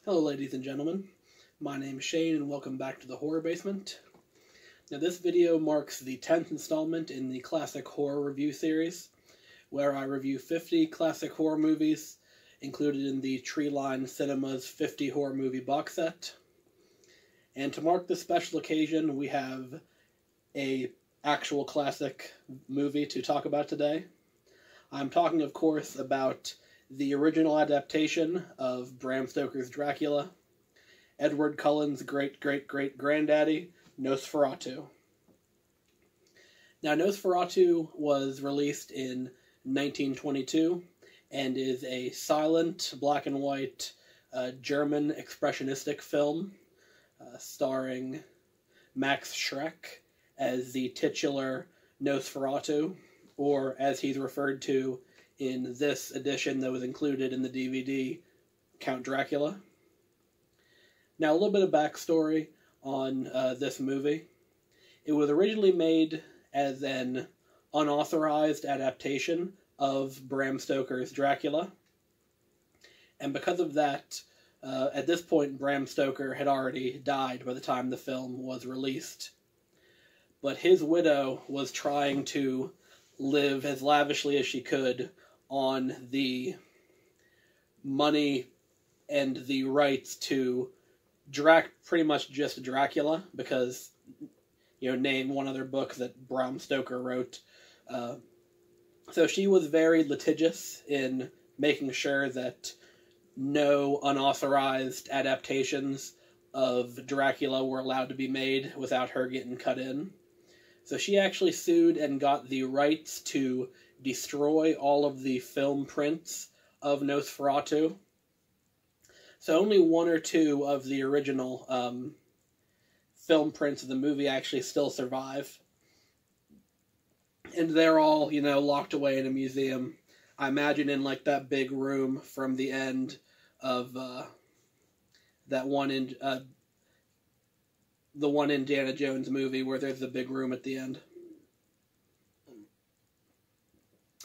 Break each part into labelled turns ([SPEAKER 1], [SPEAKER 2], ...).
[SPEAKER 1] Hello ladies and gentlemen, my name is Shane and welcome back to the Horror Basement. Now this video marks the 10th installment in the classic horror review series, where I review 50 classic horror movies included in the Treeline Cinema's 50 horror movie box set. And to mark this special occasion, we have a actual classic movie to talk about today. I'm talking, of course, about the original adaptation of Bram Stoker's Dracula, Edward Cullen's great-great-great-granddaddy, Nosferatu. Now, Nosferatu was released in 1922 and is a silent, black-and-white, German expressionistic film starring Max Schreck as the titular Nosferatu, or as he's referred to in this edition that was included in the DVD, Count Dracula. Now, a little bit of backstory on this movie. It was originally made as an unauthorized adaptation of Bram Stoker's Dracula. And because of that, at this point, Bram Stoker had already died by the time the film was released. But his widow was trying to live as lavishly as she could on the money and the rights to pretty much just Dracula, because, name one other book that Bram Stoker wrote. So she was very litigious in making sure that no unauthorized adaptations of Dracula were allowed to be made without her getting cut in. So she actually sued and got the rights to destroy all of the film prints of Nosferatu. So only one or two of the original film prints of the movie actually still survive. And they're all, locked away in a museum. I imagine in, that big room from the end of that one in the one Indiana Jones movie where there's the big room at the end.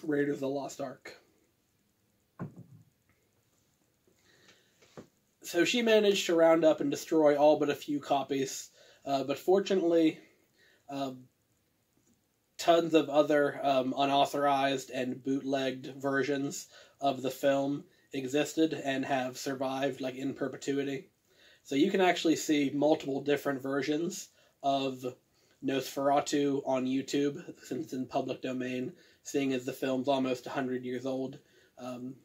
[SPEAKER 1] Raiders of the Lost Ark. So she managed to round up and destroy all but a few copies, but fortunately, tons of other unauthorized and bootlegged versions of the film existed and have survived, in perpetuity. So you can actually see multiple different versions of Nosferatu on YouTube, since it's in public domain, seeing as the film's almost 100 years old. And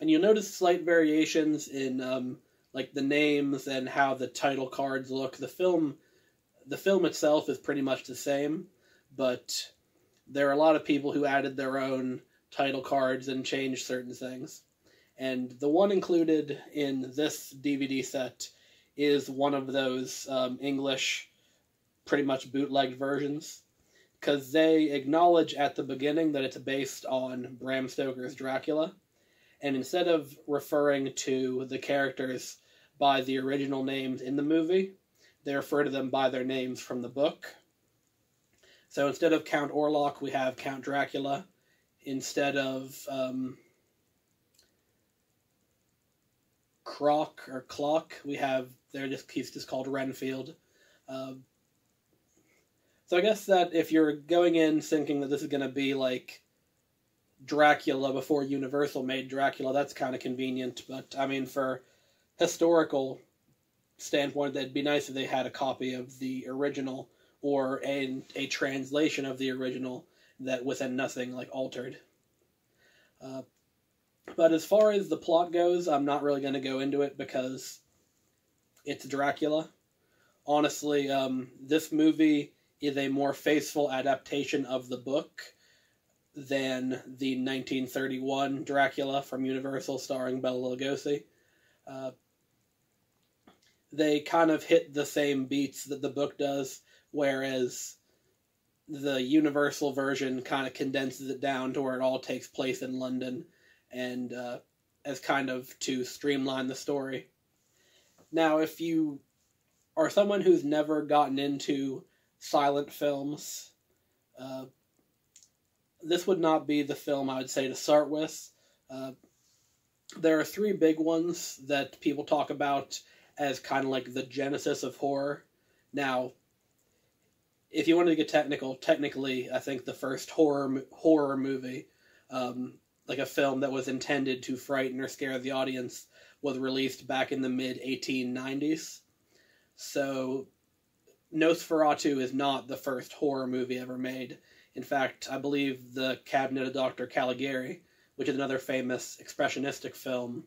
[SPEAKER 1] you'll notice slight variations in, the names and how the title cards look. The film itself is pretty much the same, but there are a lot of people who added their own title cards and changed certain things. And the one included in this DVD set is one of those English, pretty much bootlegged versions, because they acknowledge at the beginning that it's based on Bram Stoker's Dracula, and instead of referring to the characters by the original names in the movie, they refer to them by their names from the book. So instead of Count Orlok, we have Count Dracula. Instead of Croc or Clock, he's just called Renfield. So I guess that if you're going in thinking that this is going to be like Dracula before Universal made Dracula, that's kind of convenient. But, for historical standpoint, it'd be nice if they had a copy of the original or a translation of the original that within nothing, altered. But as far as the plot goes, I'm not really going to go into it because it's Dracula. Honestly, this movie is a more faithful adaptation of the book than the 1931 Dracula from Universal starring Bela Lugosi. They kind of hit the same beats that the book does, whereas the Universal version kind of condenses it down to where it all takes place in London, and as kind of to streamline the story. Now, if you are someone who's never gotten into silent films, this would not be the film I would say to start with. there are three big ones that people talk about as kind of like the genesis of horror. Now, if you want to get technical, technically, I think the first horror movie, like a film that was intended to frighten or scare the audience, was released back in the mid-1890s. So, Nosferatu is not the first horror movie ever made. In fact, I believe The Cabinet of Dr. Caligari, which is another famous expressionistic film,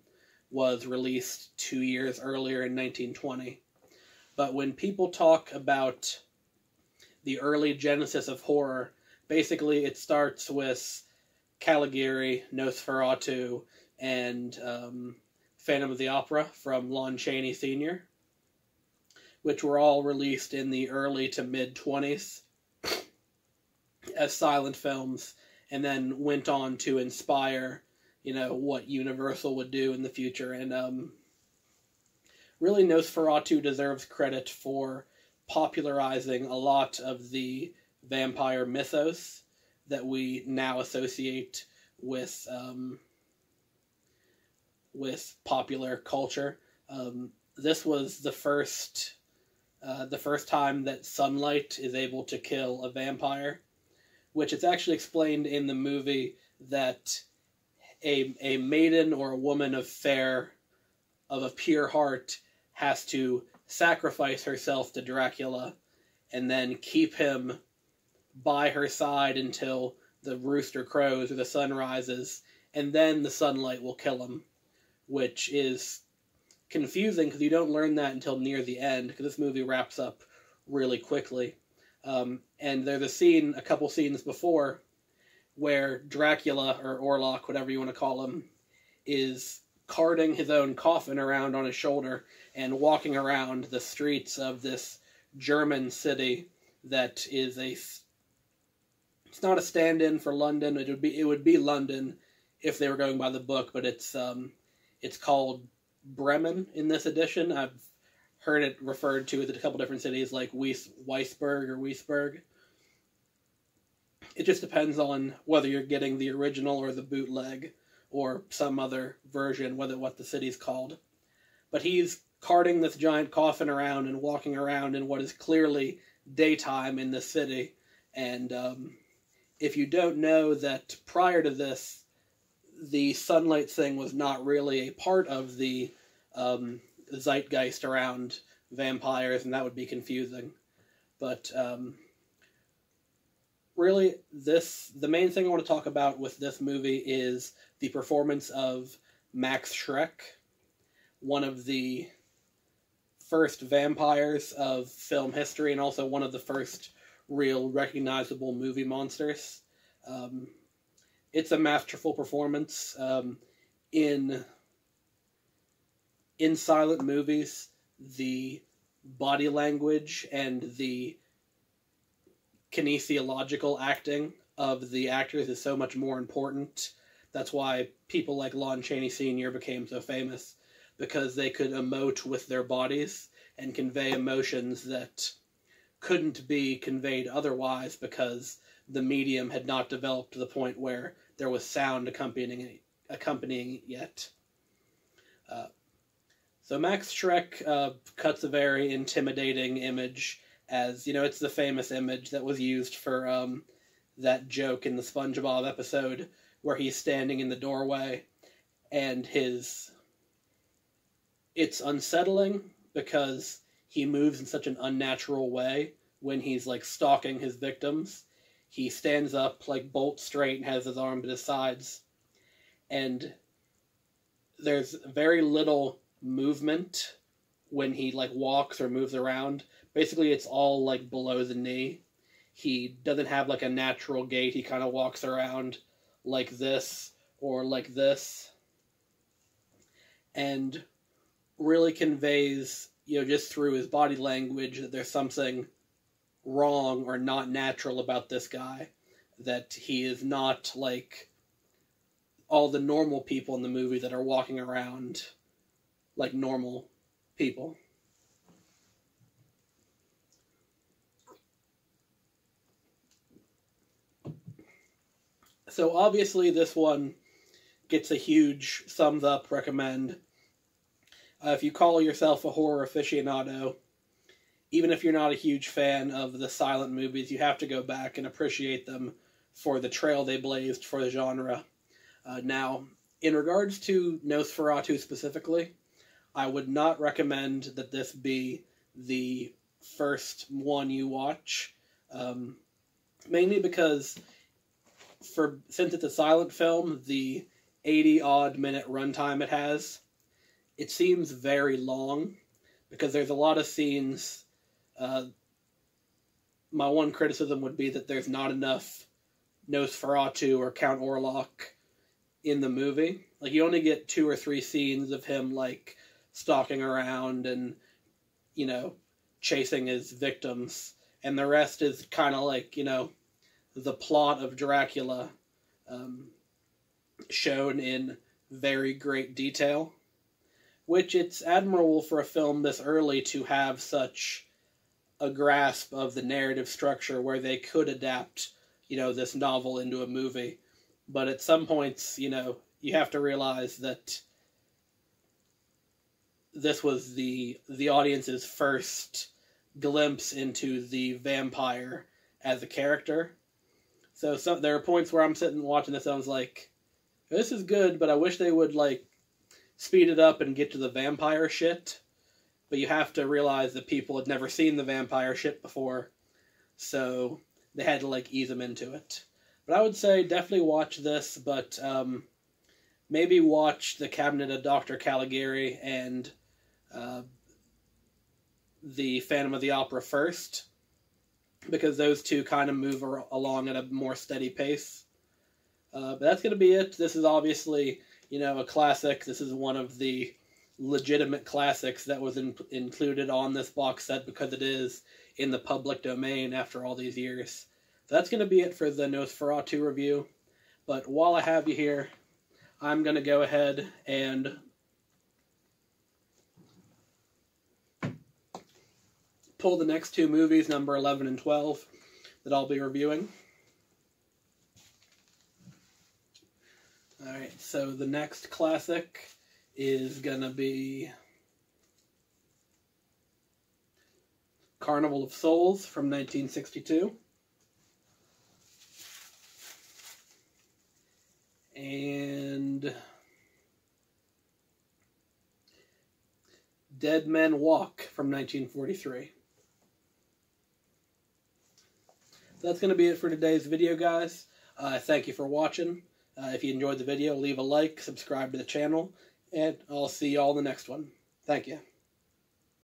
[SPEAKER 1] was released 2 years earlier in 1920. But when people talk about the early genesis of horror, basically it starts with Caligari, Nosferatu, and Phantom of the Opera from Lon Chaney Sr., which were all released in the early to mid-20s as silent films, and then went on to inspire, what Universal would do in the future. And really, Nosferatu deserves credit for popularizing a lot of the vampire mythos that we now associate with popular culture. This was the first time that sunlight is able to kill a vampire, which is actually explained in the movie that a maiden or a woman of a pure heart has to sacrifice herself to Dracula and then keep him by her side until the rooster crows or the sun rises, and then the sunlight will kill him, which is confusing because you don't learn that until near the end, because this movie wraps up really quickly. And there's a couple scenes before, where Dracula, or Orlok, whatever you want to call him, is carting his own coffin around on his shoulder and walking around the streets of this German city that is it's not a stand-in for London. It would be London if they were going by the book, but it's called Bremen in this edition. I've heard it referred to as a couple different cities, like Weisburg or Wiesburg. It just depends on whether you're getting the original or the bootleg or some other version, what the city's called. But he's carting this giant coffin around and walking around in what is clearly daytime in the city. And if you don't know that prior to this, the sunlight thing was not really a part of the zeitgeist around vampires, and that would be confusing. But really, the main thing I want to talk about with this movie is the performance of Max Schreck, one of the first vampires of film history, and also one of the first real recognizable movie monsters. It's a masterful performance. In silent movies, the body language and the kinesiological acting of the actors is so much more important. That's why people like Lon Chaney Sr. became so famous, because they could emote with their bodies and convey emotions that couldn't be conveyed otherwise, because the medium had not developed to the point where there was sound accompanying it yet. So Max Schreck cuts a very intimidating image, as, it's the famous image that was used for that joke in the SpongeBob episode where he's standing in the doorway, and it's unsettling because he moves in such an unnatural way when he's, stalking his victims. He stands up, bolt straight, and has his arms at his sides. And there's very little movement when he, walks or moves around. Basically, it's all, below the knee. He doesn't have, a natural gait. He kind of walks around like this or like this. And really conveys, just through his body language, that there's something wrong or not natural about this guy. That he is not like all the normal people in the movie that are walking around like normal people. So obviously this one gets a huge thumbs up, recommend. If you call yourself a horror aficionado, even if you're not a huge fan of the silent movies, you have to go back and appreciate them for the trail they blazed for the genre. Now, in regards to Nosferatu specifically, I would not recommend that this be the first one you watch, mainly because since it's a silent film, the 80-odd minute runtime it has, it seems very long, because there's a lot of scenes. My one criticism would be that there's not enough Nosferatu or Count Orlok in the movie. Like, you only get 2 or 3 scenes of him, like, stalking around and, you know, chasing his victims, and the rest is kind of like, you know, the plot of Dracula, shown in very great detail, which it's admirable for a film this early to have such a grasp of the narrative structure where they could adapt, you know, this novel into a movie. But at some points, you know, you have to realize that this was the audience's first glimpse into the vampire as a character. So there are points where I'm sitting watching this and I was like, this is good, but I wish they would, like, speed it up and get to the vampire shit. But you have to realize that people had never seen the vampire shit before, so they had to, like, ease them into it. But I would say definitely watch this, but maybe watch The Cabinet of Dr. Caligari and The Phantom of the Opera first, because those two kind of move along at a more steady pace. But that's going to be it. This is obviously, you know, a classic. This is one of the legitimate classics that was included on this box set because it is in the public domain after all these years. So that's going to be it for the Nosferatu review. But while I have you here, I'm going to go ahead and pull the next 2 movies, number 11 and 12, that I'll be reviewing. Alright, so the next classic is gonna be Carnival of Souls from 1962. And Dead Men Walk from 1943. So that's going to be it for today's video, guys. Thank you for watching. If you enjoyed the video, leave a like, subscribe to the channel, and I'll see you all in the next one. Thank you.